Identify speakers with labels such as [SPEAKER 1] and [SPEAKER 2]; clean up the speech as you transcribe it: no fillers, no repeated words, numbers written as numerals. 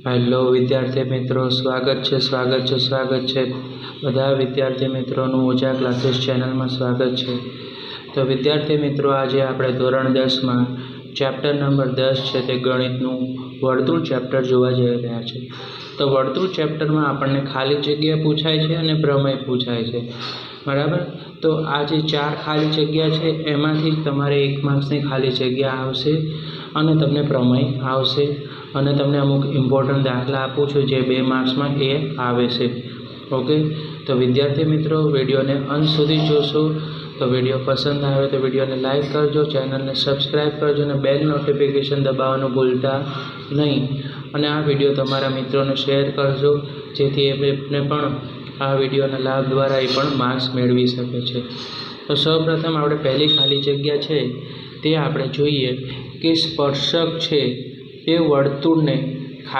[SPEAKER 1] Hello विद्यार्थी मित्रों, स्वागत है बधा विद्यार्थी मित्रों ऊंचा क्लासेस चैनल में स्वागत है। तो विद्यार्थी मित्रों, आज आप धोरण 10 में चैप्टर नंबर 10 है ते गणितनु वर्तुळ चैप्टर जोवा जई रह्या छे। तो वर्तुळ चैप्टर में आपने खाली जग्या पूछाय छे अने प्रमेय पूछाय छे, बराबर। तो आज 4 खाली जग्या है, एमांथी तमारे 1 मार्क्सनी खाली जग्या आवशे अने तमने प्रमेय आवशे अने तमने अमुक इम्पोर्टન્ટ दाखला आपू छुं जे 2 मार्क्स में ए आवे छे। ओके, तो विद्यार्थी मित्रों वीडियो ने अंत सुधी जोशो। तो वीडियो पसंद आए तो वीडियो ने लाइक करजो, चैनल ने सब्सक्राइब करजो ने बेल नोटिफिकेशन दबाववानुं भूलता नहीं। अने आ वीडियो तमारा मित्रों ने शेर करजो जेथी एमने पण आ वीडियोना लाभ द्वारा ए पण मार्क्स मेळवी शके छे। तो सर्वप्रथम आपणे पहली खाली जग्या छे ते आपणे जोईए कि स्पर्शक छे ते वर्तुळने